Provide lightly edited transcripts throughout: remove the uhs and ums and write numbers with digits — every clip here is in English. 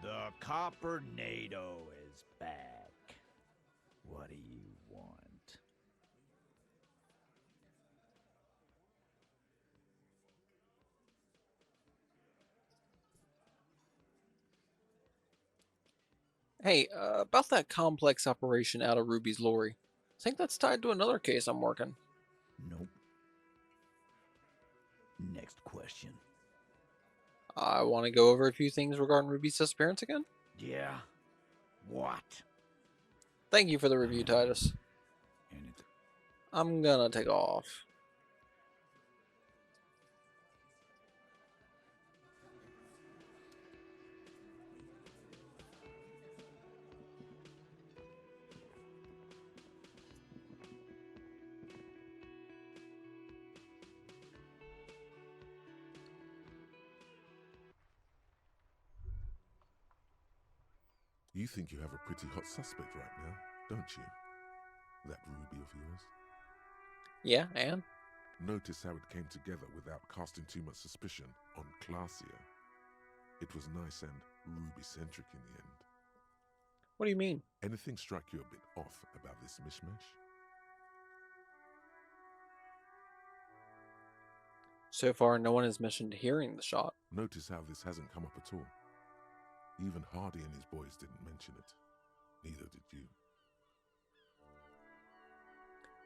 The Coppernado is back. What do you want? Hey, about that complex operation out of Ruby's lorry. I think that's tied to another case I'm working. Nope. Next question. I want to go over a few things regarding Ruby's disappearance again. Yeah? What? Thank you for the review, Titus. Anything. I'm gonna take off. You think you have a pretty hot suspect right now, don't you? That Ruby of yours? Yeah, and? Notice how it came together without casting too much suspicion on Clasia. It was nice and Ruby-centric in the end. What do you mean? Anything strike you a bit off about this mishmash? So far, no one has mentioned hearing the shot. Notice how this hasn't come up at all. Even Hardy and his boys didn't mention it. Neither did you.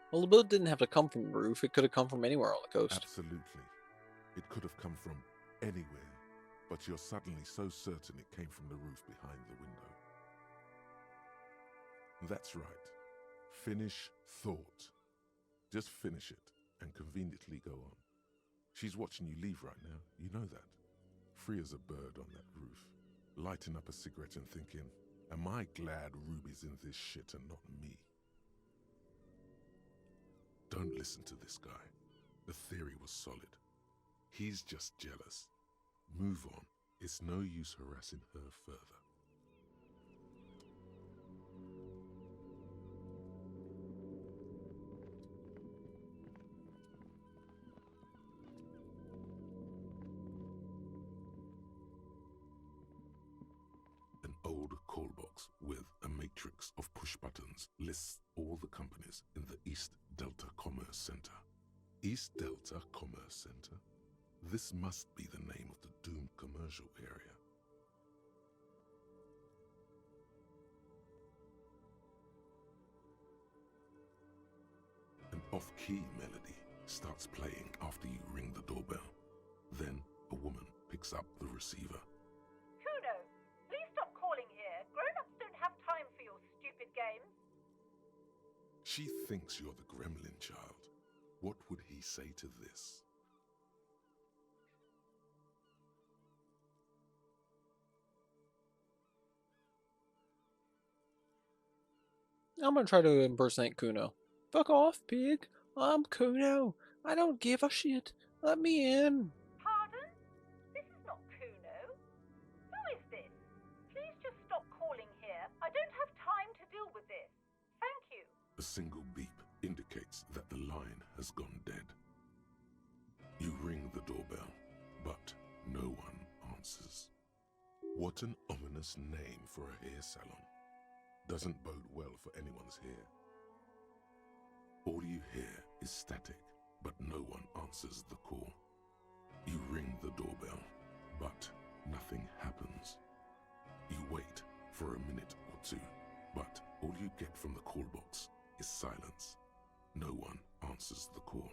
Well, the boat didn't have to come from the roof. It could have come from anywhere on the coast. Absolutely. It could have come from anywhere, but you're suddenly so certain it came from the roof behind the window. That's right. Finish thought. Just finish it and conveniently go on. She's watching you leave right now, you know that. Free as a bird on that roof, lighting up a cigarette and thinking, am I glad Ruby's in this shit and not me? Don't listen to this guy. The theory was solid. He's just jealous. Move on. It's no use harassing her further. An old call box with a matrix of push buttons lists all the companies in the East Delta Commerce Center. East Delta Commerce Center? This must be the name of the doomed commercial area. An off-key melody starts playing after you ring the doorbell. Then a woman picks up the receiver. Kuno, please stop calling here. Grown-ups don't have time for your stupid games. She thinks you're the gremlin child. What would he say to this? I'm gonna try to impersonate Kuno. Fuck off, pig. I'm Kuno. I don't give a shit. Let me in. Pardon? This is not Kuno. Who is this? Please just stop calling here. I don't have time to deal with this. Thank you. A single beep indicates that the line has gone dead. You ring the doorbell, but no one answers. What an ominous name for a hair salon. Doesn't bode well for anyone's hair. All you hear is static, but no one answers the call. You ring the doorbell, but nothing happens. You wait for a minute or two, but all you get from the call box is silence. No one answers the call.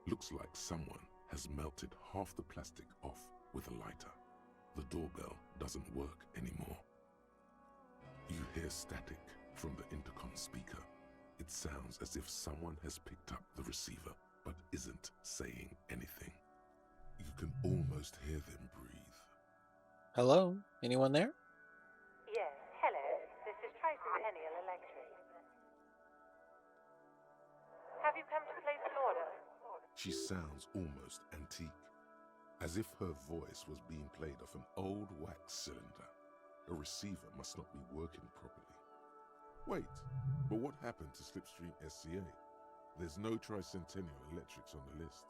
Looks like someone has melted half the plastic off with a lighter. The doorbell doesn't work anymore. You hear static from the intercom speaker. It sounds as if someone has picked up the receiver but isn't saying anything. You can almost hear them breathe. Hello? Anyone there? Yes, hello. This is Tracy Peniel Electric. Have you come to place an order? She sounds almost antique, as if her voice was being played off an old wax cylinder. A receiver must not be working properly. Wait, but what happened to Slipstream SCA? There's no Tricentennial Electrics on the list.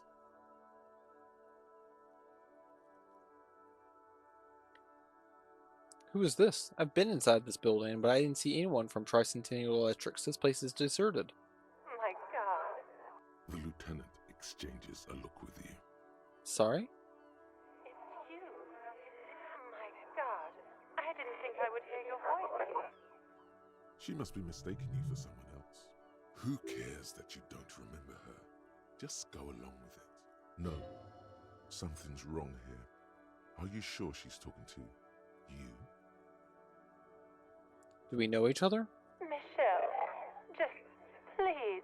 Who is this? I've been inside this building, but I didn't see anyone from Tricentennial Electrics. This place is deserted. My God. The lieutenant exchanges a look with you. Sorry? It's you. My God. I didn't think I would hear your voice again. She must be mistaking you for someone else. Who cares that you don't remember her? Just go along with it. No, something's wrong here. Are you sure she's talking to you? Do we know each other? Michelle, just please.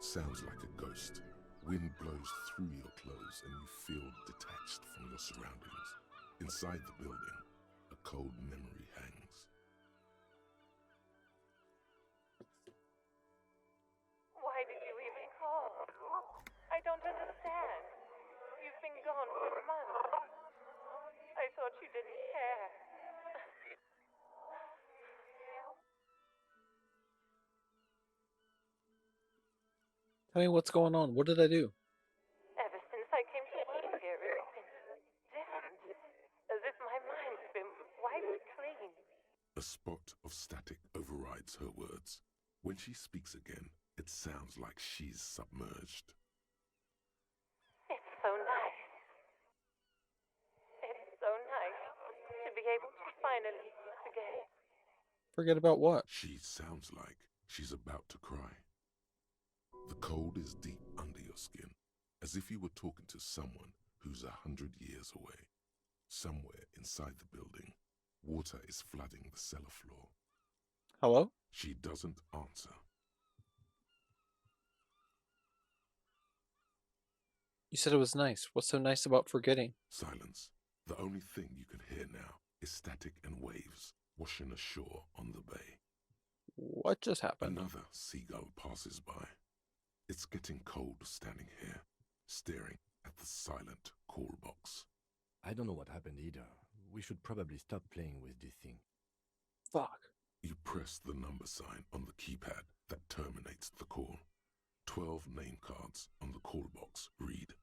Sounds like a ghost. Wind blows through your clothes and you feel detached from your surroundings. Inside the building, a cold memory hangs. Why did you even call? I don't understand. You've been gone for months. I thought you didn't care. Tell me what's going on. What did I do? Ever since I came to work here, it's been different. As if my mind's been wiped clean. A spot of static overrides her words. When she speaks again, it sounds like she's submerged. It's so nice. It's so nice to be able to finally forget. Forget about what? She sounds like she's about to cry. The cold is deep under your skin, as if you were talking to someone who's 100 years away. Somewhere inside the building, water is flooding the cellar floor. Hello? She doesn't answer. You said it was nice. What's so nice about forgetting? Silence. The only thing you can hear now is static and waves washing ashore on the bay. What just happened? Another seagull passes by. It's getting cold standing here, staring at the silent call box. I don't know what happened either. We should probably stop playing with this thing. Fuck. You press the number sign on the keypad that terminates the call. 12 name cards on the call box read.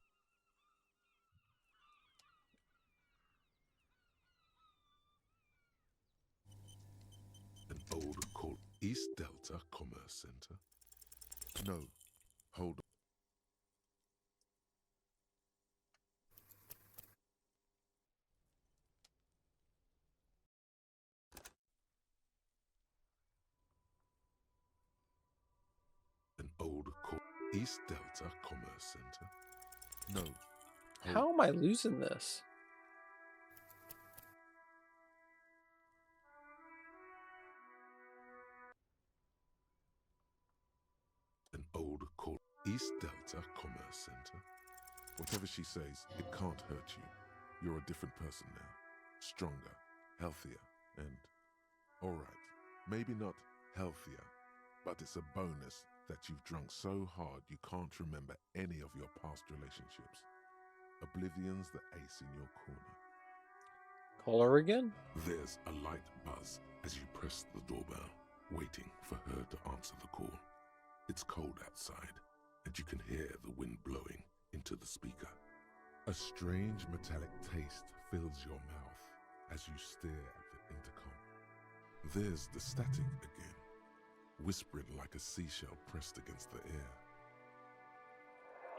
An old call. East Delta Commerce Center. No, hold on. An old call. East Delta Commerce Center. No. hold- How am I losing this? An old call. East Delta Commerce Center. Whatever she says, it can't hurt you. You're a different person now. Stronger, healthier, and... Alright, maybe not healthier, but it's a bonus that you've drunk so hard you can't remember any of your past relationships. Oblivion's the ace in your corner. Call her again? There's a light buzz as you press the doorbell, waiting for her to answer the call. It's cold outside, and you can hear the wind blowing into the speaker. A strange metallic taste fills your mouth as you stare at the intercom. There's the static again, whispering like a seashell pressed against the air.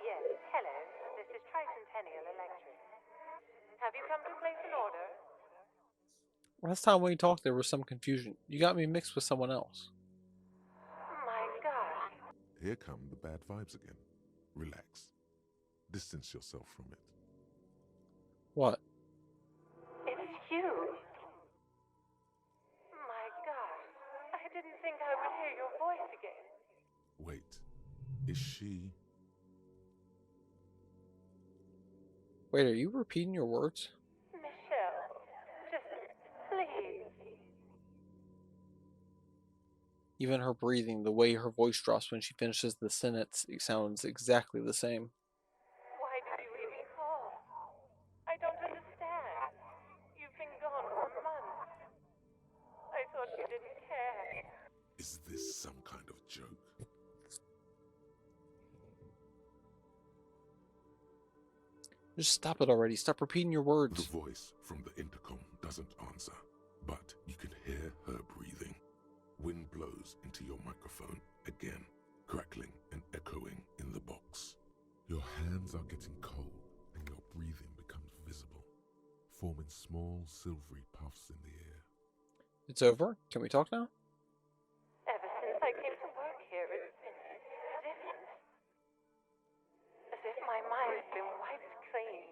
Yes, hello. This is Tricentennial Electric. Have you come to place an order? Last time we talked, there was some confusion. You got me mixed with someone else. My God. Here come the bad vibes again. Relax. Distance yourself from it. What? It's you. My God. I didn't think I would hear your voice again. Wait, is she... Wait, are you repeating your words? Michelle, just please. Even her breathing, the way her voice drops when she finishes the sentence, it sounds exactly the same. Why did you even call? I don't understand. You've been gone for months. I thought you didn't care. Is this some kind of joke? Just stop it already. Stop repeating your The words. voice from the intercom doesn't answer, but you can hear her breathing. Wind blows into your microphone again, crackling and echoing in the box. Your hands are getting cold and your breathing becomes visible, forming small silvery puffs in the air. It's over. Can we talk now? Ever since I came to work here, it's been different. As if my mind's been wiped clean.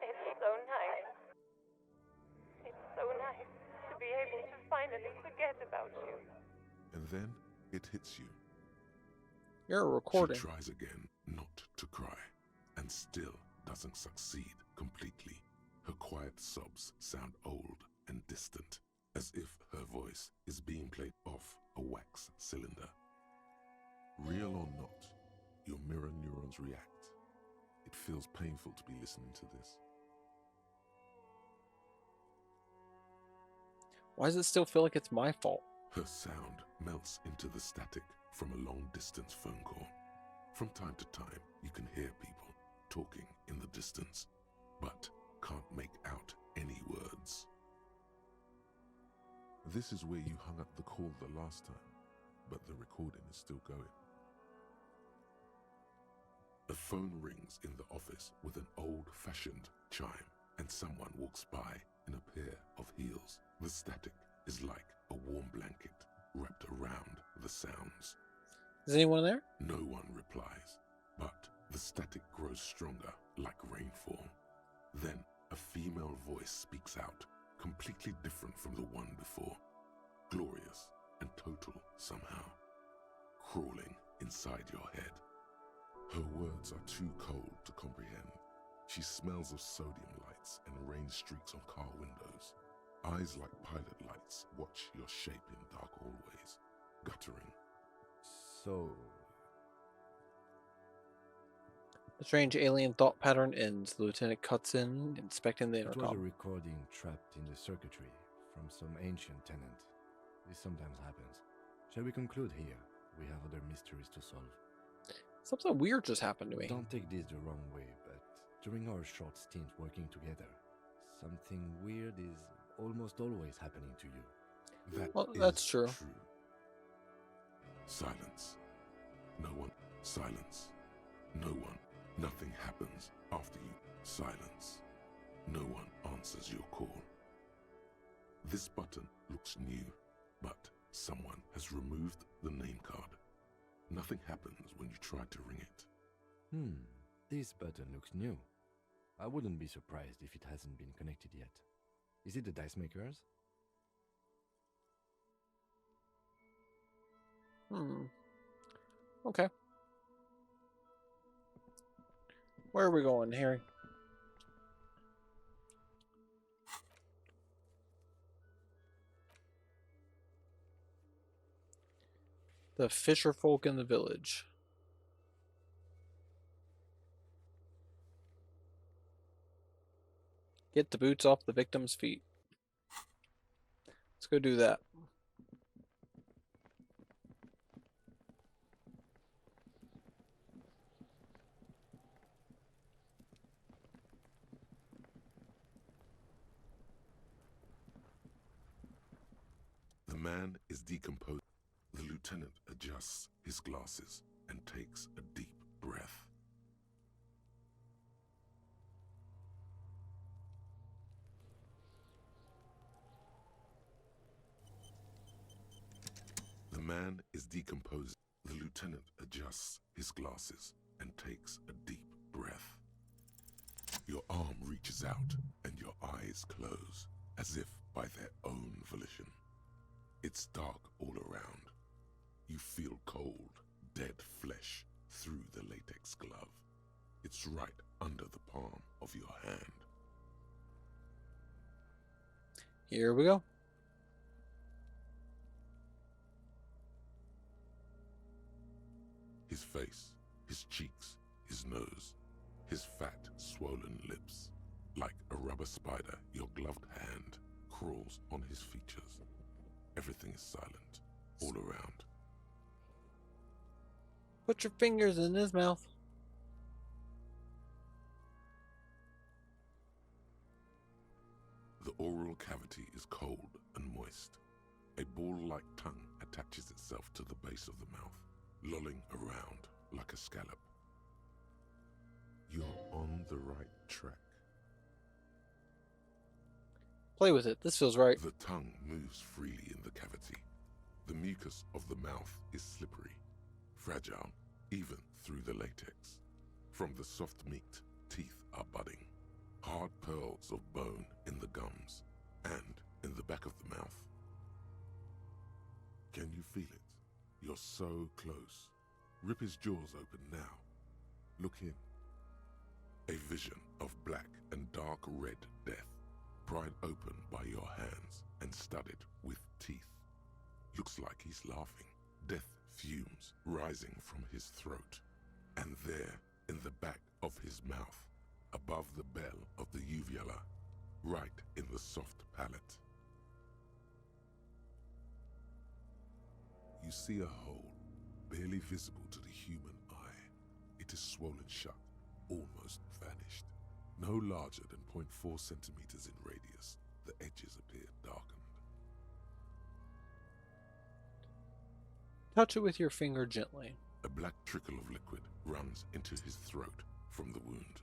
It's so nice. It's so nice to be able to finally forget about you. And then it hits you. You're a recording. She tries again not to cry, and still doesn't succeed completely. Her quiet sobs sound old and distant, as if her voice is being played off a wax cylinder. Real or not, your mirror neurons react. It feels painful to be listening to this. Why does it still feel like it's my fault? Her sound melts into the static from a long-distance phone call. From time to time, you can hear people talking in the distance, but can't make out any words. This is where you hung up the call the last time, but the recording is still going. A phone rings in the office with an old-fashioned chime, and someone walks by in a pair of heels. The static is like a warm blanket wrapped around the sounds. Is anyone there? No one replies, but the static grows stronger like rainfall. Then a female voice speaks out, completely different from the one before, glorious and total somehow, crawling inside your head. Her words are too cold to comprehend. She smells of sodium lights and rain streaks on car windows. Eyes like pilot lights watch your shape in dark hallways, guttering. So, The strange alien thought pattern ends. The lieutenant cuts in, inspecting the it was a intercom. recording trapped in the circuitry from some ancient tenant. This sometimes happens. Shall we conclude here? We have other mysteries to solve. Something weird just happened to me. Don't take this the wrong way, but during our short stint working together, something weird is almost always happening to you. That Well, is that's true. Silence. No one. Silence. No one. Nothing happens after you. Silence. No one answers your call. This button looks new, but someone has removed the name card. Nothing happens when you try to ring it. This button looks new. I wouldn't be surprised if it hasn't been connected yet. Is it the dice makers? Okay. Where are we going, Harry? The fisher folk in the village. Get the boots off the victim's feet. Let's go do that. The man is decomposed. The lieutenant adjusts his glasses and takes a deep breath. The man is decomposed. The lieutenant adjusts his glasses and takes a deep breath. Your arm reaches out and your eyes close, as if by their own volition. It's dark all around. You feel cold, dead flesh through the latex glove. It's right under the palm of your hand. Here we go. His face, his cheeks, his nose, his fat, swollen lips. Like a rubber spider, your gloved hand crawls on his features. Everything is silent, all around. Put your fingers in his mouth. oral cavity is cold and moist. A ball-like tongue attaches itself to the base of the mouth, lolling around like a scallop. You're on the right track. Play with it. This feels right. The tongue moves freely in the cavity. The mucus of the mouth is slippery, fragile, even through the latex. From the soft meat, teeth are budding. Hard pearls of bone in the gums and in the back of the mouth. Can you feel it? You're so close. Rip his jaws open now. Look in. A vision of black and dark red death, pried open by your hands and studded with teeth. Looks like he's laughing. Death fumes rising from his throat. And there, in the back of his mouth, above the bell of the uvula, right in the soft palate. You see a hole, barely visible to the human eye. It is swollen shut, almost vanished. No larger than 0.4 centimeters in radius, the edges appear darkened. Touch it with your finger gently. A black trickle of liquid runs into his throat from the wound.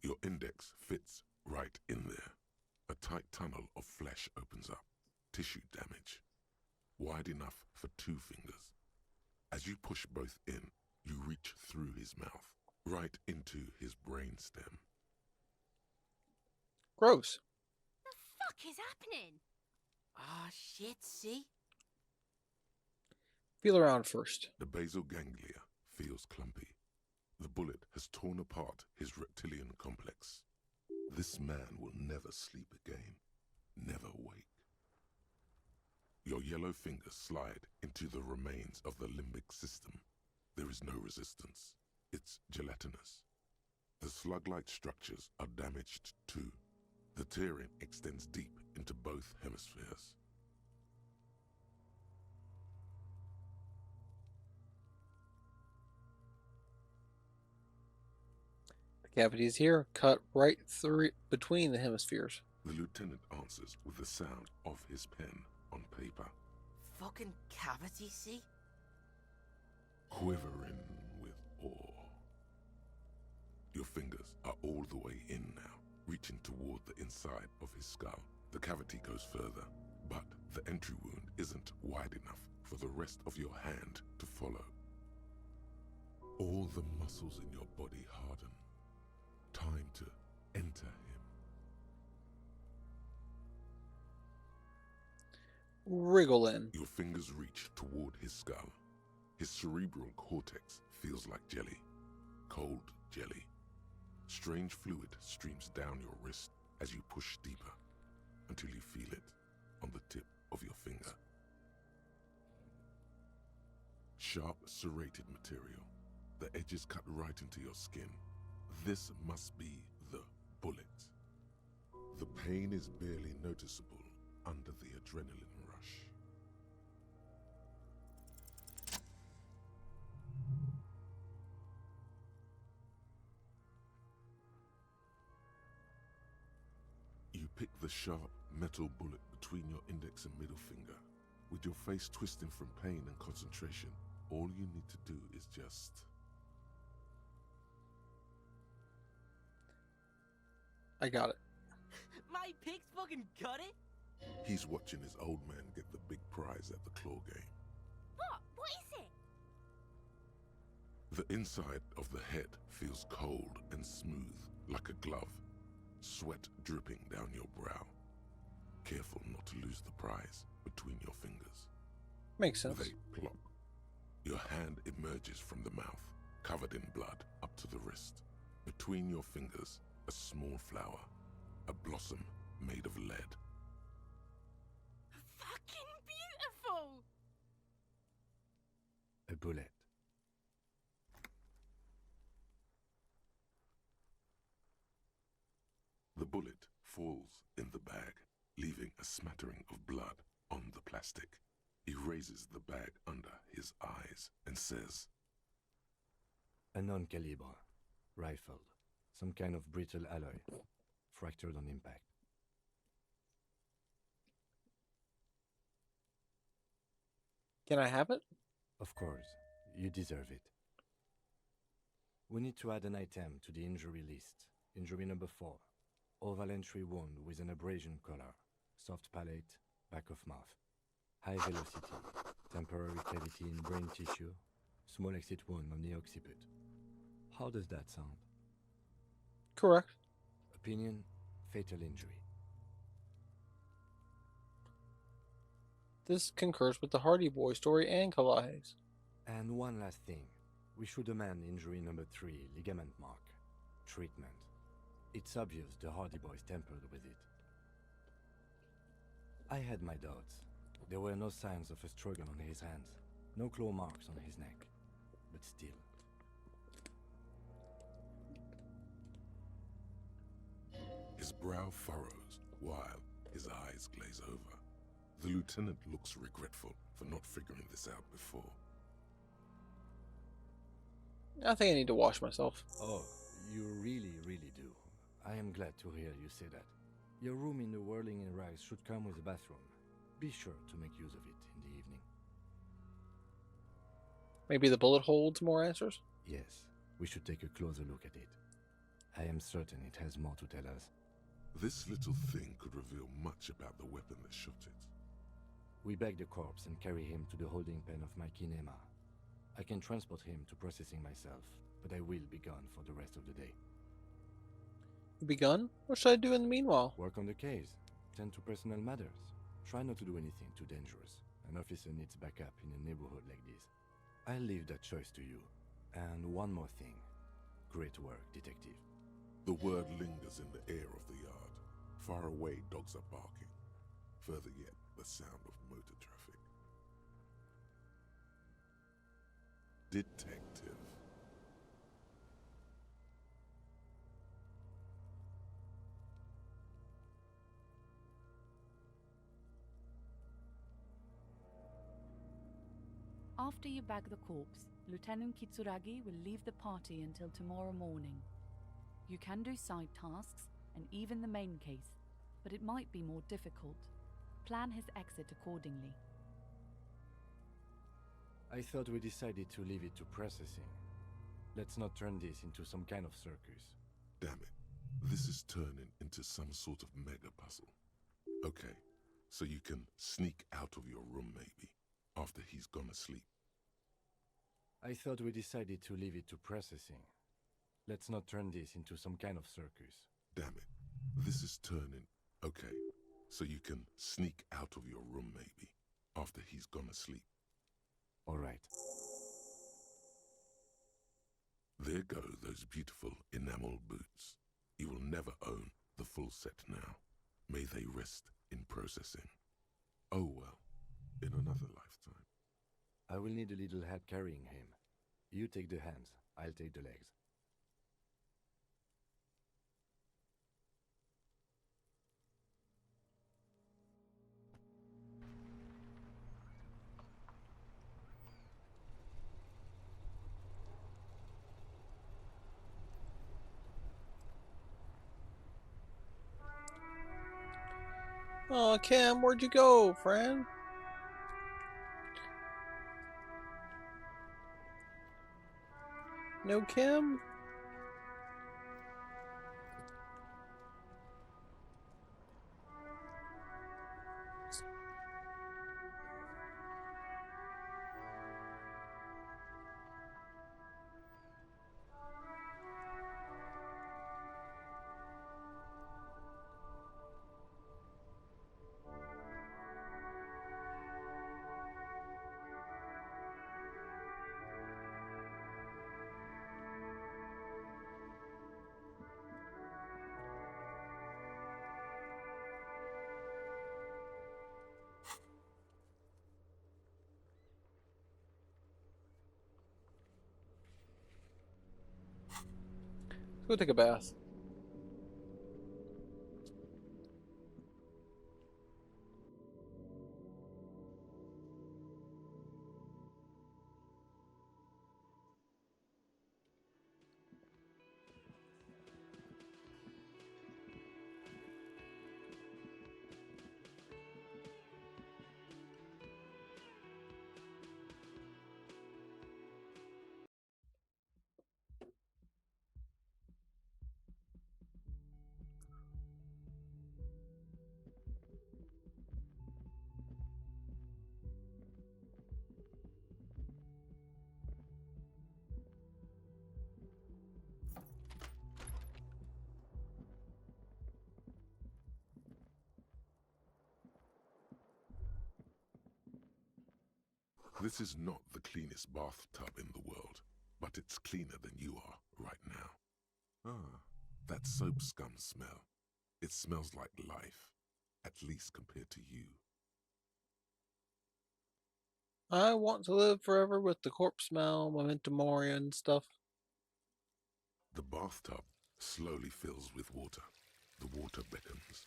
Your index fits right in there. A tight tunnel of flesh opens up, tissue damage, wide enough for 2 fingers. As you push both in, you reach through his mouth, right into his brainstem. Gross. The fuck is happening? Ah, shit, see? Feel around first. The basal ganglia feels clumpy. The bullet has torn apart his reptilian complex. This man will never sleep again, never wake. Your yellow fingers slide into the remains of the limbic system. There is no resistance. It's gelatinous. The slug-like structures are damaged too. The tearing extends deep into both hemispheres. The cavity is here, cut right through between the hemispheres. The lieutenant answers with the sound of his pen on paper. Fucking cavity, see? Quivering with awe. Your fingers are all the way in now, reaching toward the inside of his skull. The cavity goes further, but the entry wound isn't wide enough for the rest of your hand to follow. All the muscles in your body harden. Time to enter him. Wriggle in. Your fingers reach toward his skull. His cerebral cortex feels like jelly. Cold jelly. Strange fluid streams down your wrist as you push deeper until you feel it on the tip of your finger. Sharp serrated material. The edges cut right into your skin. This must be the bullet. The pain is barely noticeable under the adrenaline rush. You pick the sharp metal bullet between your index and middle finger. With your face twisting from pain and concentration, all you need to do is just... I got it. My pig's fucking got it? He's watching his old man get the big prize at the claw game. What? What is it? The inside of the head feels cold and smooth, like a glove. Sweat dripping down your brow. Careful not to lose the prize between your fingers. Makes sense. With a plop, your hand emerges from the mouth, covered in blood up to the wrist. Between your fingers, a small flower, a blossom made of lead. Fucking beautiful! A bullet. The bullet falls in the bag, leaving a smattering of blood on the plastic. He raises the bag under his eyes and says, A non-caliber. Rifled. Some kind of brittle alloy, fractured on impact. Can I have it? Of course, you deserve it. We need to add an item to the injury list. Injury number 4. Oval entry wound with an abrasion collar. Soft palate, back of mouth. High velocity. Temporary cavity in brain tissue. Small exit wound on the occiput. How does that sound? Correct. Opinion, fatal injury. This concurs with the Hardy Boy story and Kalahe's. And one last thing. We should amend injury number 3, ligament mark. Treatment. It's obvious the Hardy Boys tampered with it. I had my doubts. There were no signs of a struggle on his hands, no claw marks on his neck. But still. His brow furrows while his eyes glaze over. The lieutenant looks regretful for not figuring this out before. I think I need to wash myself. Oh, you really, really do. I am glad to hear you say that. Your room in the Whirling in Rags should come with a bathroom. Be sure to make use of it in the evening. Maybe the bullet holds more answers? Yes, we should take a closer look at it. I am certain it has more to tell us. This little thing could reveal much about the weapon that shot it. We bag the corpse and carry him to the holding pen of my kinema. I can transport him to processing myself, but I will be gone for the rest of the day. Begun? What should I do in the meanwhile? Work on the case. Tend to personal matters. Try not to do anything too dangerous. An officer needs backup in a neighborhood like this. I'll leave that choice to you. And one more thing. Great work, detective. The word lingers in the air of the yard. Far away, dogs are barking. Further yet, the sound of motor traffic. Detective. After you bag the corpse, Lieutenant Kitsuragi will leave the party until tomorrow morning. You can do side tasks and even the main case, but it might be more difficult. Plan his exit accordingly. I thought we decided to leave it to processing. Let's not turn this into some kind of circus. Damn it. This is turning into some sort of mega puzzle. Okay, so you can sneak out of your room maybe, after he's gone asleep. I thought we decided to leave it to processing. Let's not turn this into some kind of circus. Damn it. This is turning... Okay, so you can sneak out of your room maybe, after he's gone asleep. All right. There go those beautiful enamel boots. You will never own the full set now. May they rest in processing. Oh well, in another lifetime. I will need a little help carrying him. You take the hands, I'll take the legs. Oh, Cam, where'd you go, friend? No Kim? Go take a bath. This is not the cleanest bathtub in the world, but it's cleaner than you are right now. Ah, that soap scum smell. It smells like life, at least compared to you. I want to live forever with the corpse smell, memento mori, and stuff. The bathtub slowly fills with water. The water beckons.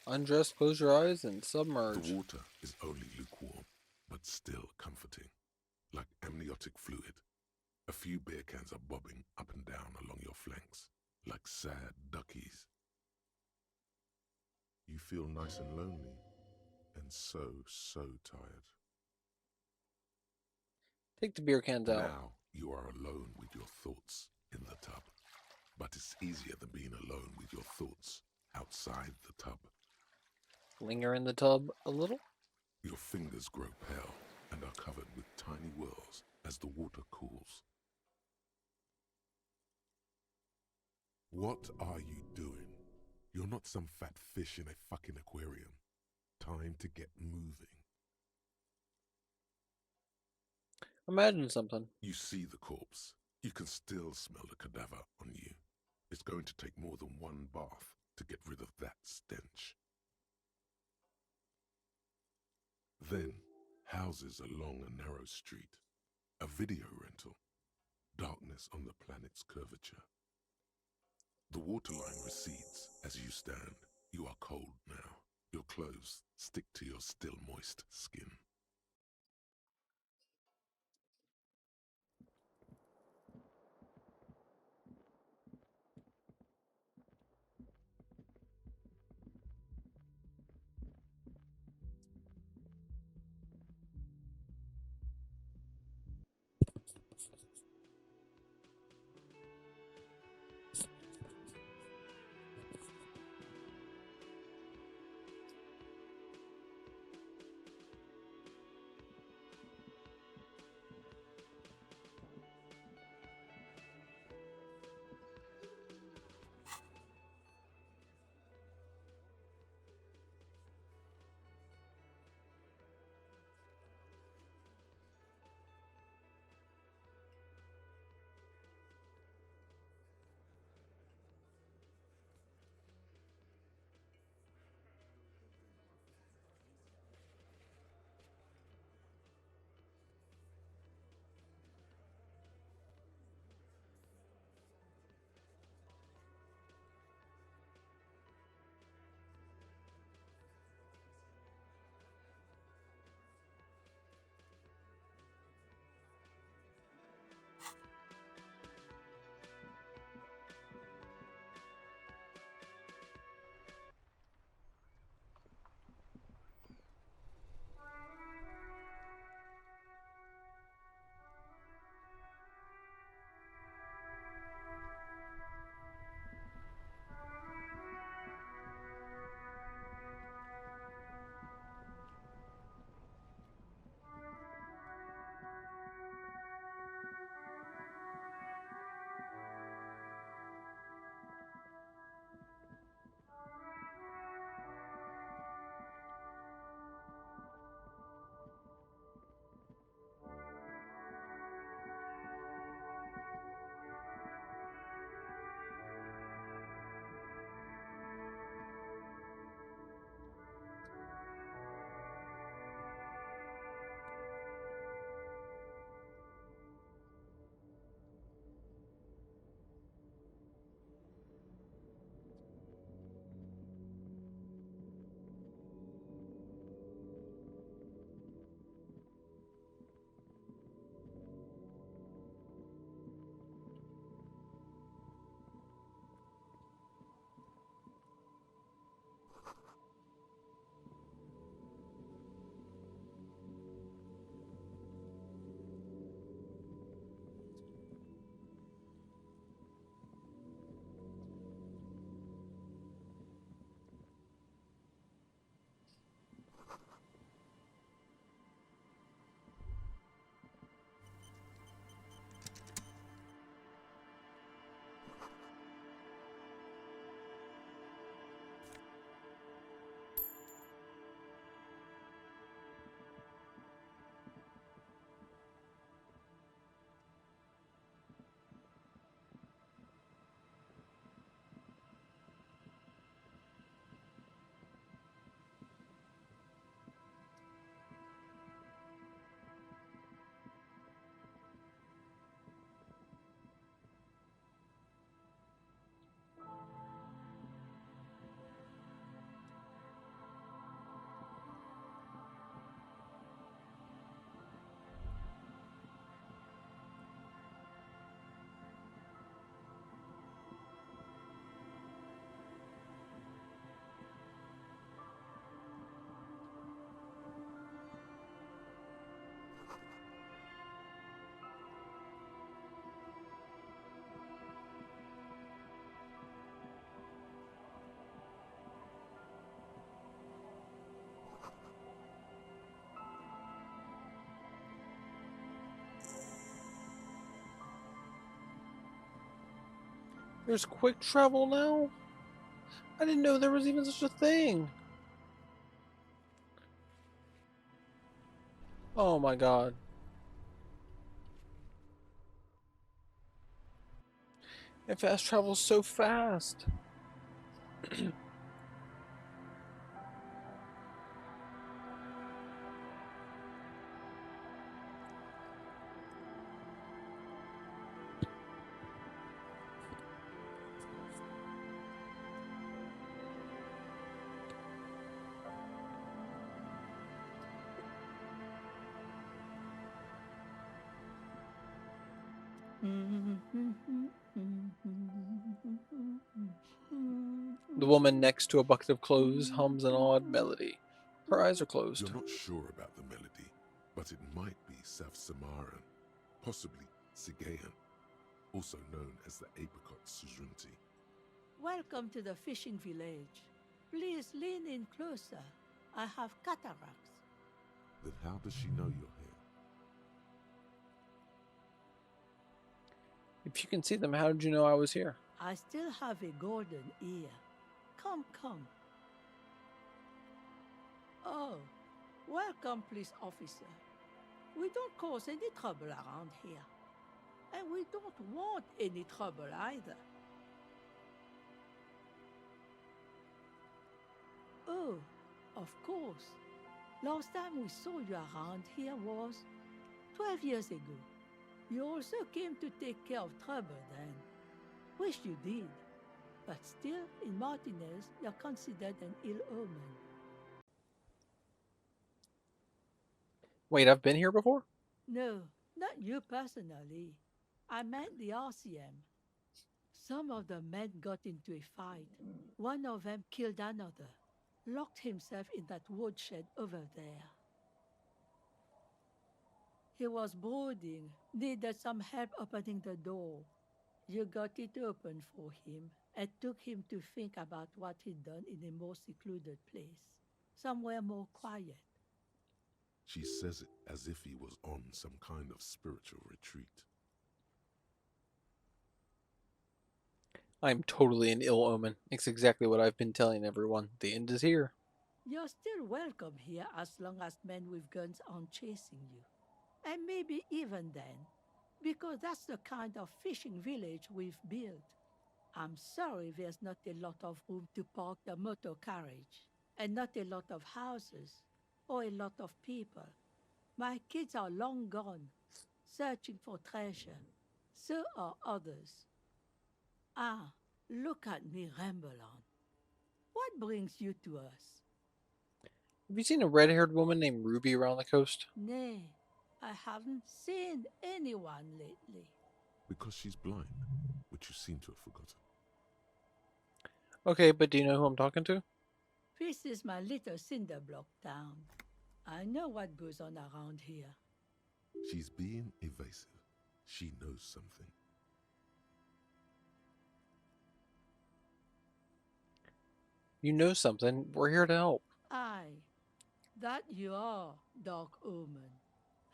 Undress, close your eyes, and submerge. The water is only lukewarm, but still comforting. Like amniotic fluid. A few beer cans are bobbing up and down along your flanks, like sad duckies. You feel nice and lonely, and so tired. Take the beer cans out. Now you are alone with your thoughts in the tub. But it's easier than being alone with your thoughts outside the tub. Linger in the tub a little. Your fingers grow pale and are covered with tiny whirls as the water cools. What are you doing? You're not some fat fish in a fucking aquarium. Time to get moving. Imagine something. You see the corpse. You can still smell the cadaver on you. It's going to take more than one bath to get rid of that stench. Then, houses along a narrow street. A video rental. Darkness on the planet's curvature. The waterline recedes as you stand. You are cold now. Your clothes stick to your still moist skin. There's quick travel now? I didn't know there was even such a thing. Oh my god. And fast travel's so fast. The woman next to a bucket of clothes hums an odd melody. Her eyes are closed. You're not sure about the melody, but it might be South Samaran, possibly Sigayan, also known as the apricot sujunti. Welcome to the fishing village. Please lean in closer. I have cataracts. Then how does she know you're here? If you can see them, how did you know I was here? I still have a golden ear. Come, come. Oh, welcome, police officer. We don't cause any trouble around here. And we don't want any trouble either. Oh, of course. Last time we saw you around here was 12 years ago. You also came to take care of trouble then. Wish you did. But still, in Martinez, you're considered an ill omen. Wait, I've been here before? No, not you personally. I meant the RCM. Some of the men got into a fight. One of them killed another, locked himself in that woodshed over there. He was brooding, needed some help opening the door. You got it open for him and took him to think about what he'd done in a more secluded place, somewhere more quiet. She says it as if he was on some kind of spiritual retreat. I'm totally an ill omen. It's exactly what I've been telling everyone. The end is here. You're still welcome here as long as men with guns aren't chasing you. And maybe even then, because that's the kind of fishing village we've built. I'm sorry there's not a lot of room to park the motor carriage, and not a lot of houses, or a lot of people. My kids are long gone, searching for treasure. So are others. Ah, look at me ramble on. What brings you to us? Have you seen a red-haired woman named Ruby around the coast? Nay, I haven't seen anyone lately. Because she's blind, which you seem to have forgotten. Okay, but do you know who I'm talking to? This is my little cinder block town. I know what goes on around here. She's being evasive. She knows something. You know something. We're here to help. Aye, that you are, Dark Omen.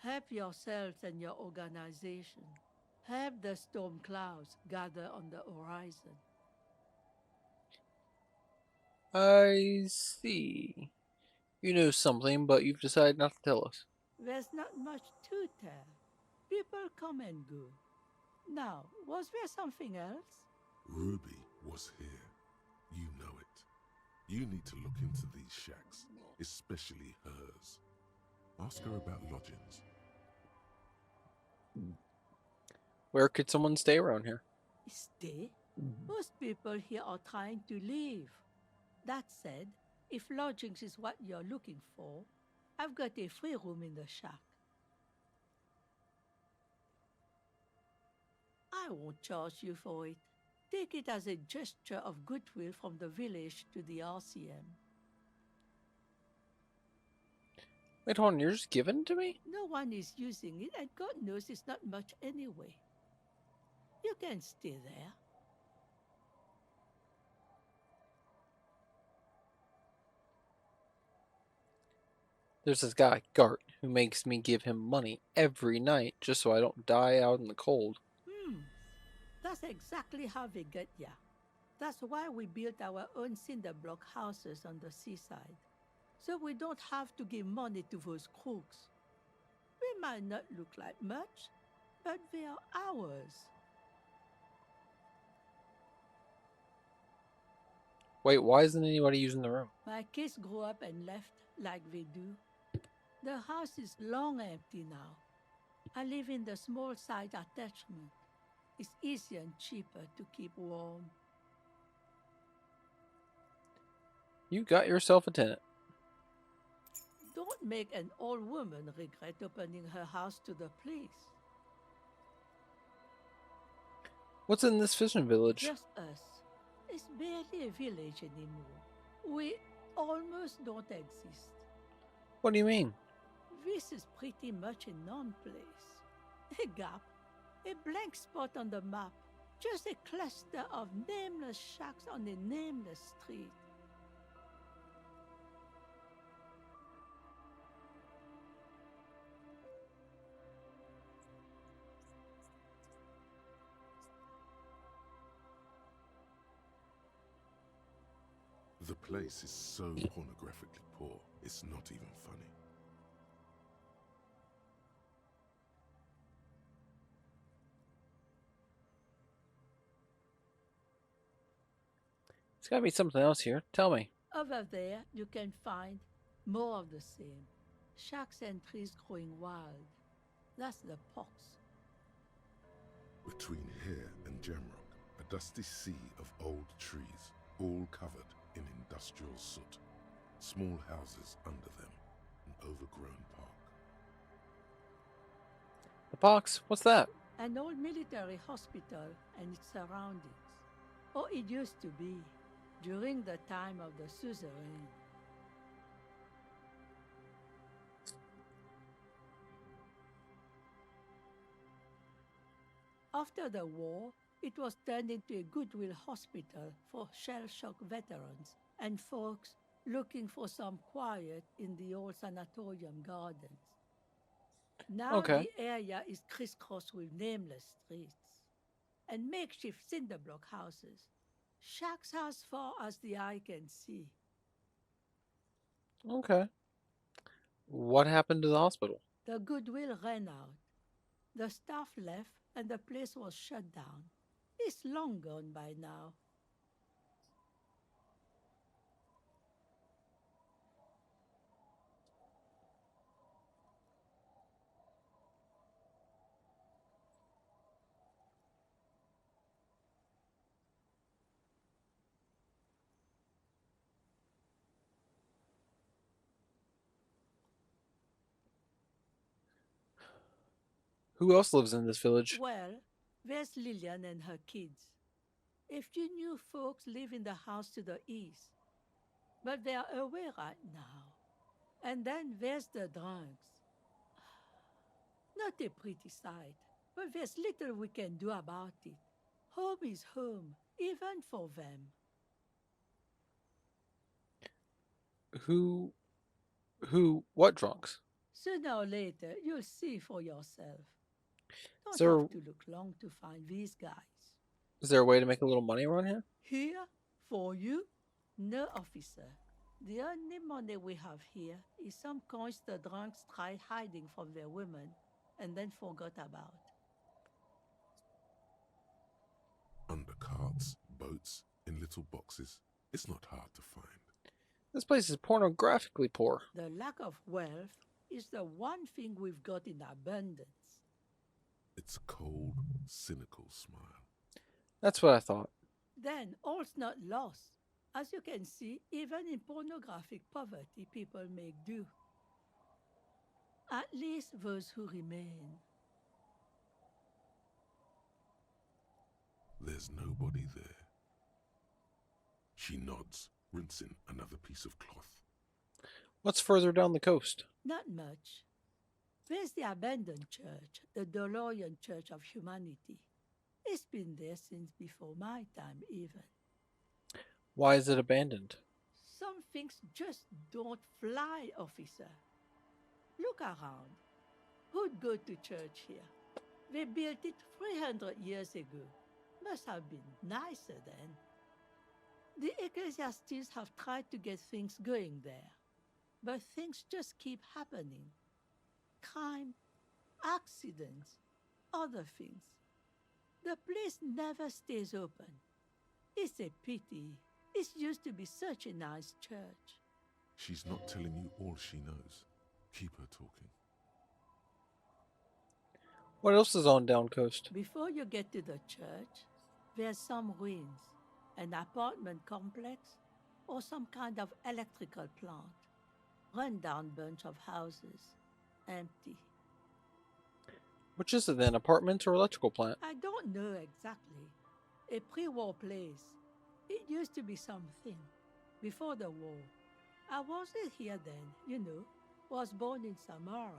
Help yourselves and your organization. Help the storm clouds gather on the horizon. I see. You know something, but you've decided not to tell us. There's not much to tell. People come and go. Now, was there something else? Ruby was here. You know it. You need to look into these shacks, especially hers. Ask her about lodgings. Where could someone stay around here? Stay? Most people here are trying to leave. That said, if lodgings is what you're looking for, I've got a free room in the shack. I won't charge you for it. Take it as a gesture of goodwill from the village to the RCM. Wait, hold on, you're just giving it to me? No one is using it, and God knows it's not much anyway. You can stay there. There's this guy, Gart, who makes me give him money every night just so I don't die out in the cold. That's exactly how we get here. That's why we built our own cinder block houses on the seaside. So we don't have to give money to those crooks. We might not look like much, but they are ours. Wait, why isn't anybody using the room? My kids grew up and left like they do. The house is long empty now. I live in the small side attachment. It's easier and cheaper to keep warm. You got yourself a tenant. Don't make an old woman regret opening her house to the police. What's in this fishing village? Just us. It's barely a village anymore. We almost don't exist. What do you mean? This is pretty much a non-place. A gap. A blank spot on the map. Just a cluster of nameless shacks on a nameless street. The place is so pornographically poor, it's not even funny. There's gotta be something else here. Tell me. Over there, you can find more of the same. Shacks and trees growing wild. That's the pox. Between here and Jamrock, a dusty sea of old trees, all covered in industrial soot. Small houses under them, an overgrown park. The pox? What's that? An old military hospital and its surroundings. Or it used to be, during the time of the suzerain. After the war, it was turned into a goodwill hospital for shell-shock veterans and folks looking for some quiet in the old sanatorium gardens. Now Okay. the area is crisscrossed with nameless streets and makeshift cinder block houses, shacks as far as the eye can see. Okay. What happened to the hospital? The goodwill ran out. The staff left and the place was shut down. It's long gone by now. Who else lives in this village? Well, there's Lillian and her kids. A few new folks live in the house to the east, but they are away right now. And then there's the drunks. Not a pretty sight, but there's little we can do about it. Home is home, even for them. What drunks? Sooner or later, you'll see for yourself. Don't there- have to look long to find these guys. Is there a way to make a little money around here? Here, for you? No, officer. The only money we have here is some coins the drunks tried hiding from their women and then forgot about. Under carts, boats, in little boxes, it's not hard to find. This place is pornographically poor. The lack of wealth is the one thing we've got in abundance. It's a cold, cynical smile. That's what I thought. Then all's not lost. As you can see, even in pornographic poverty, people make do. At least those who remain. There's nobody there. She nods, rinsing another piece of cloth. What's further down the coast? Not much. There's the abandoned church, the DeLorean Church of Humanity. It's been there since before my time, even. Why is it abandoned? Some things just don't fly, officer. Look around. Who'd go to church here? They built it 300 years ago. Must have been nicer then. The ecclesiastes have tried to get things going there, but things just keep happening. Crime, accidents, other things. The place never stays open. It's a pity. It used to be such a nice church. She's not telling you all she knows. Keep her talking. What else is on Down Coast? Before you get to the church, there's some ruins, an apartment complex, or some kind of electrical plant. Run-down bunch of houses, empty. Which is it then, apartments or electrical plant? I don't know exactly. A pre-war place. It used to be something. Before the war. I wasn't here then, you know. Was born in Samara.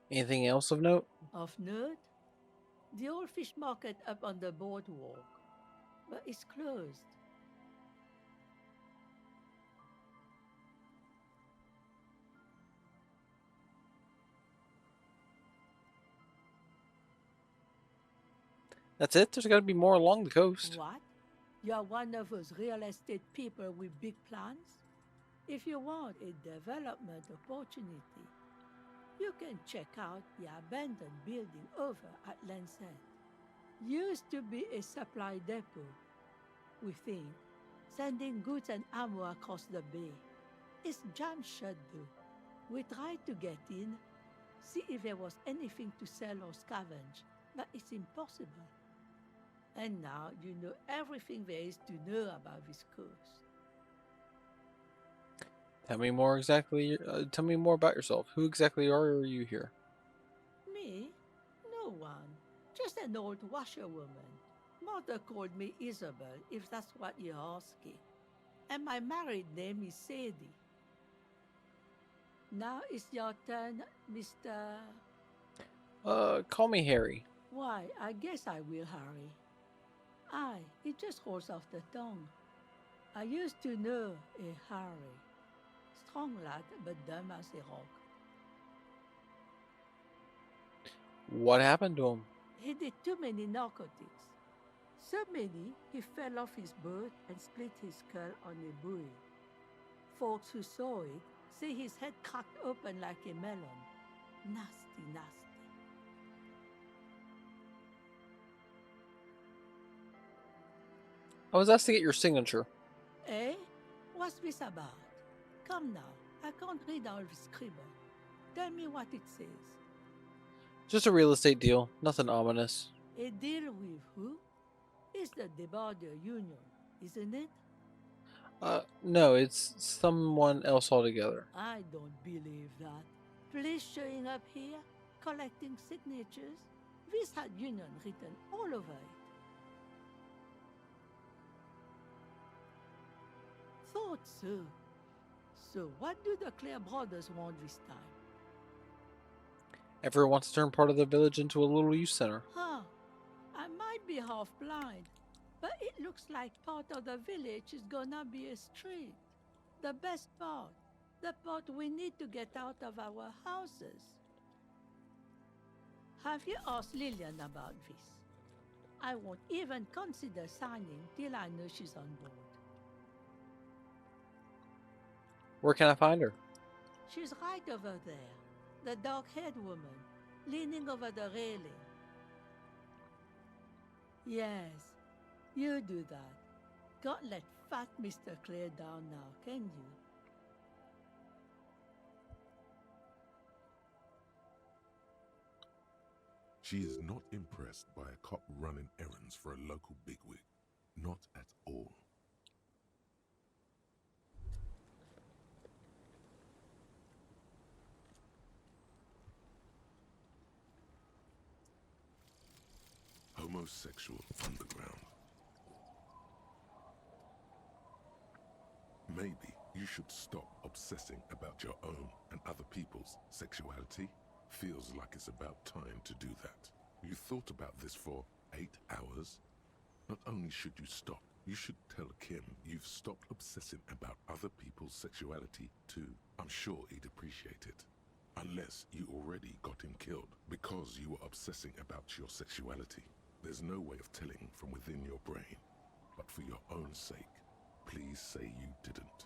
Anything else of note? Of note? The old fish market up on the boardwalk. But it's closed. That's it? There's got to be more along the coast. What? You're one of those real estate people with big plans? If you want a development opportunity, you can check out the abandoned building over at Land's End. Used to be a supply depot, we think, sending goods and ammo across the bay. It's jammed shut though. We tried to get in, see if there was anything to sell or scavenge, but it's impossible. And now you know everything there is to know about this coast. Tell me more about yourself. Who exactly are you here? Me? No one. Just an old washerwoman. Mother called me Isabel, if that's what you're asking. And my married name is Sadie. Now it's your turn, Mr. Call me Harry. Why, I guess I will, Harry. Aye, it just rolls off the tongue. I used to know a Harry. Strong lad, but dumb as a rock. What happened to him? He did too many narcotics. So many, he fell off his boat and split his skull on a buoy. Folks who saw it say his head cracked open like a melon. Nasty, nasty. I was asked to get your signature. Eh? What's this about? Come now, I can't read all this scribble. Tell me what it says. Just a real estate deal. Nothing ominous. A deal with who? It's the Debarder Union, isn't it? No, it's someone else altogether. I don't believe that. Police showing up here, collecting signatures. This had Union written all over it. Thought so. So what do the Clare brothers want this time? Everyone wants to turn part of the village into a little youth center. Huh. I might be half blind, but it looks like part of the village is gonna be a street. The best part. The part we need to get out of our houses. Have you asked Lillian about this? I won't even consider signing till I know she's on board. Where can I find her? She's right over there. The dark-haired woman, leaning over the railing. Yes, you do that. Can't let fat Mr. Clare down now, can you? She is not impressed by a cop running errands for a local bigwig. Not at all. Homosexual underground. Maybe you should stop obsessing about your own and other people's sexuality. Feels like it's about time to do that. You thought about this for 8 hours? Not only should you stop, you should tell Kim you've stopped obsessing about other people's sexuality too. I'm sure he'd appreciate it. Unless you already got him killed because you were obsessing about your sexuality. There's no way of telling from within your brain. But for your own sake, please say you didn't.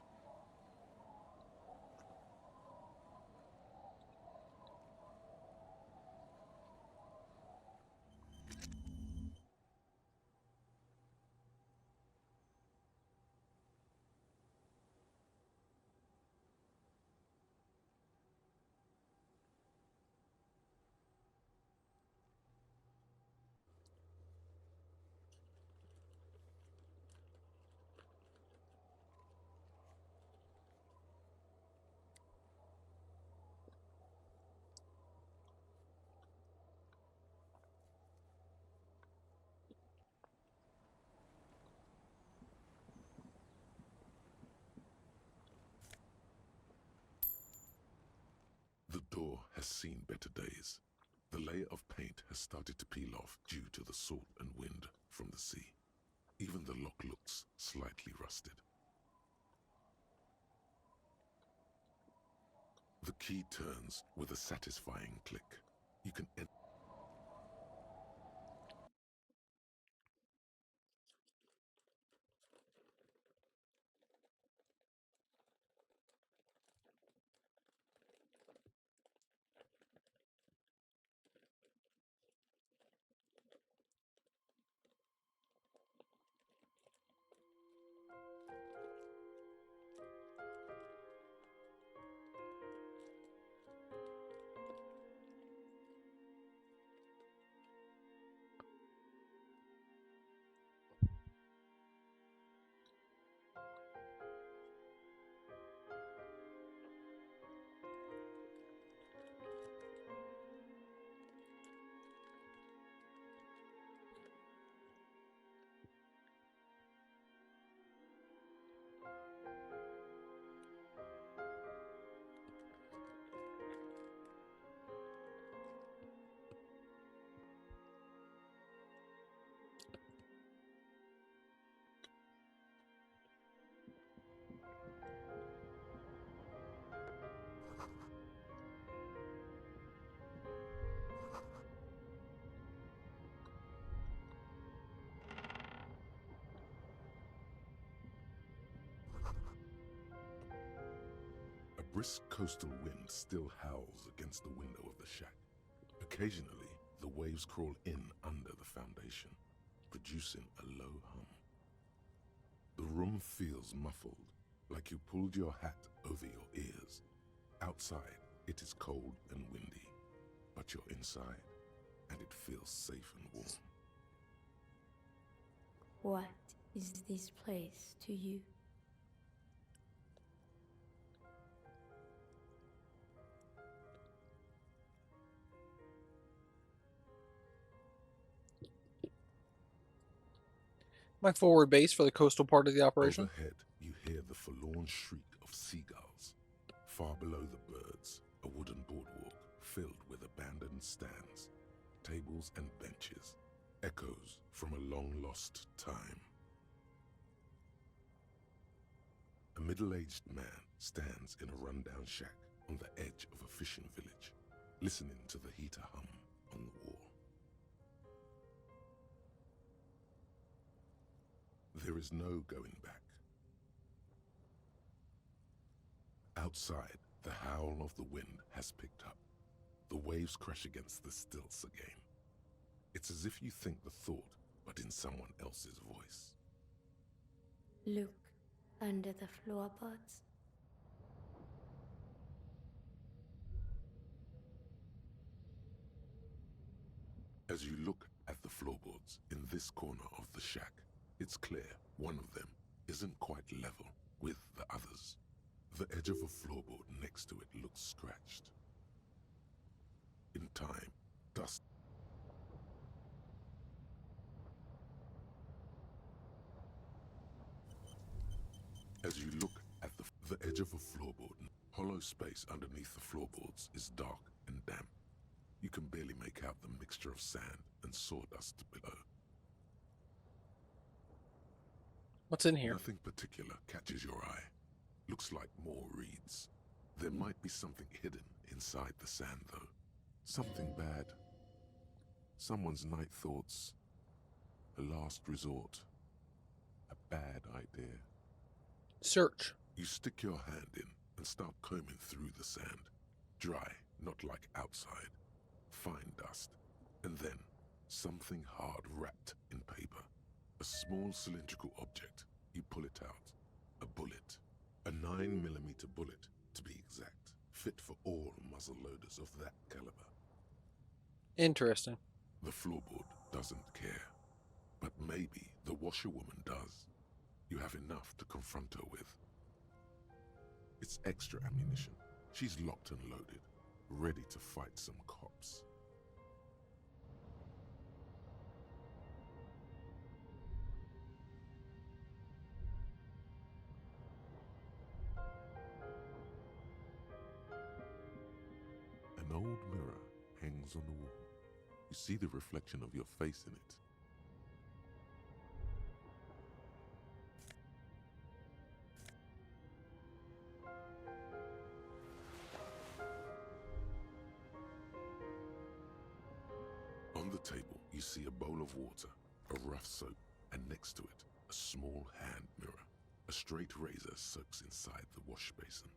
The door has seen better days. The layer of paint has started to peel off due to the salt and wind from the sea. Even the lock looks slightly rusted. The key turns with a satisfying click. You can enter. A brisk coastal wind still howls against the window of the shack. Occasionally, the waves crawl in under the foundation, producing a low hum. The room feels muffled, like you pulled your hat over your ears. Outside, it is cold and windy, but you're inside, and it feels safe and warm. What is this place to you? My forward base for the coastal part of the operation. Overhead, you hear the forlorn shriek of seagulls. Far below the birds, a wooden boardwalk filled with abandoned stands, tables and benches, echoes from a long-lost time. A middle-aged man stands in a rundown shack on the edge of a fishing village, listening to the heater hum on the wall. There is no going back. Outside, the howl of the wind has picked up. The waves crash against the stilts again. It's as if you think the thought, but in someone else's voice. Look under the floorboards. As you look at the floorboards in this corner of the shack, it's clear one of them isn't quite level with the others. The edge of a floorboard next to it looks scratched. In time, dust. As you look at the edge of a floorboard, hollow space underneath the floorboards is dark and damp. You can barely make out the mixture of sand and sawdust below. What's in here? Nothing particular catches your eye. Looks like more reeds. There might be something hidden inside the sand, though. Something bad. Someone's night thoughts. A last resort. A bad idea. Search. You stick your hand in and start combing through the sand. Dry, not like outside. Fine dust. And then, something hard wrapped in paper. A small cylindrical object. You pull it out. A bullet. A 9mm bullet, to be exact. Fit for all muzzle loaders of that caliber. Interesting. The floorboard doesn't care. But maybe the washerwoman does. You have enough to confront her with. It's extra ammunition. She's locked and loaded, ready to fight some cops. An old mirror hangs on the wall. You see the reflection of your face in it. On the table, you see a bowl of water, a rough soap, and next to it, a small hand mirror. A straight razor soaks inside the wash basin.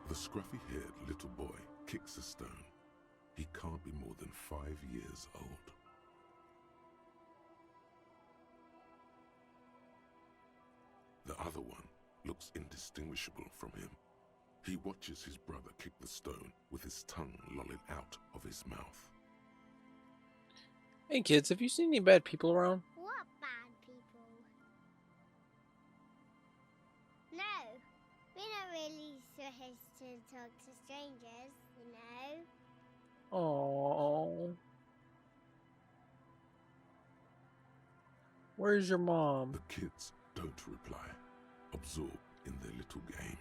The scruffy-haired little boy kicks a stone. He can't be more than 5 years old. The other one looks indistinguishable from him. He watches his brother kick the stone with his tongue lolling out of his mouth. Hey kids, have you seen any bad people around? What bad people? No, we're not really supposed to talk to strangers, you know? Oh. Where's your mom? The kids don't reply, absorbed in their little game.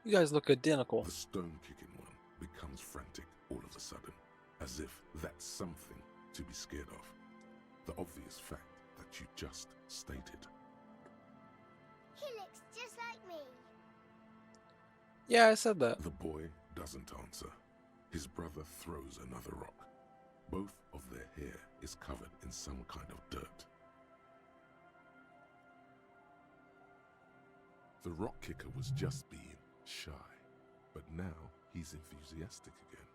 You guys look identical. The stone-kicking one becomes frantic all of a sudden, as if that's something to be scared of. The obvious fact that you just stated. He looks just like me. Yeah, I said that. The boy doesn't answer. His brother throws another rock. Both of their hair is covered in some kind of dirt. The rock kicker was just being shy, but now he's enthusiastic again.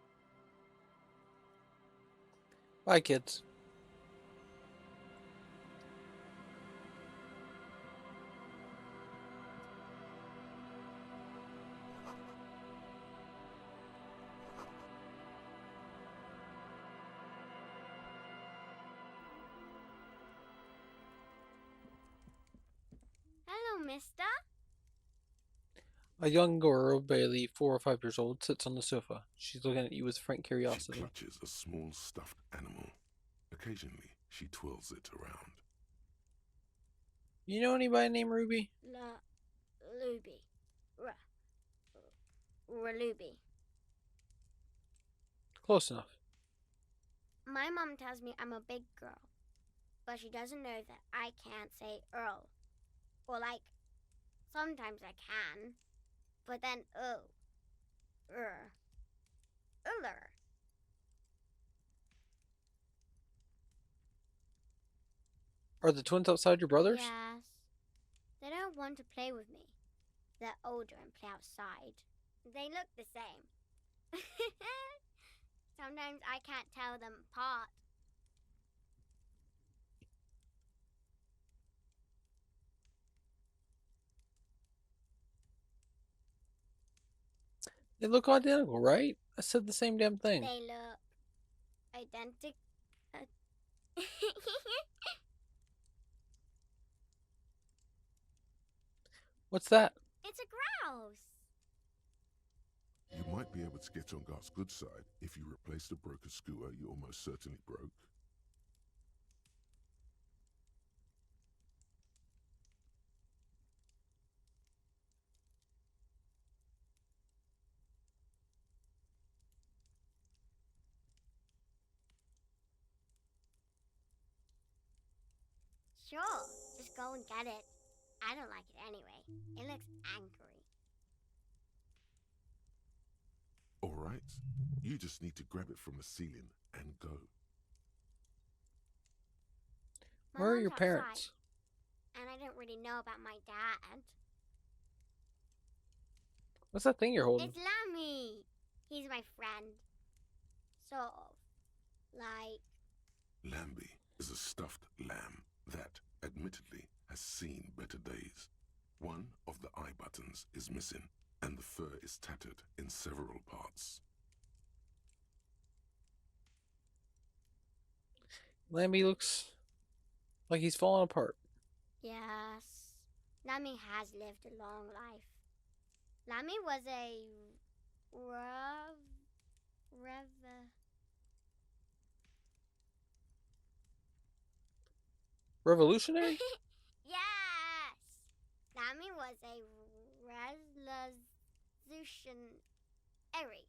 Bye, kids. Hello, mister. A young girl, barely 4 or 5 years old, sits on the sofa. She's looking at you with frank She curiosity. clutches a small stuffed animal. Occasionally, she twirls it around. You know anybody named Ruby? Luby. Raluby. Close enough. My mom tells me I'm a big girl, but she doesn't know that I can't say Earl. Or like, sometimes I can, but then Uller. Are the twins outside your brothers? Yes. They don't want to play with me. They're older and play outside. They look the same. Sometimes I can't tell them apart. They look identical, right? I said the same damn thing. They look identical. What's that? It's a grouse. You might be able to get on Gart's good side if you replace the broken skewer you almost certainly broke. Sure, just go and get it. I don't like it anyway. It looks angry. Alright, you just need to grab it from the ceiling and go. Where are mom's your outside, parents? and I don't really know about my dad. What's that thing you're holding? It's Lammy. He's my friend. Sort of. Like, Lambie is a stuffed lamb that, admittedly, has seen better days. One of the eye buttons is missing, and the fur is tattered in several parts. Lamby looks like he's falling apart. yes. Lammy has lived a long life. Lammy was a Revolutionary? yes! Lammy was a resolutionary.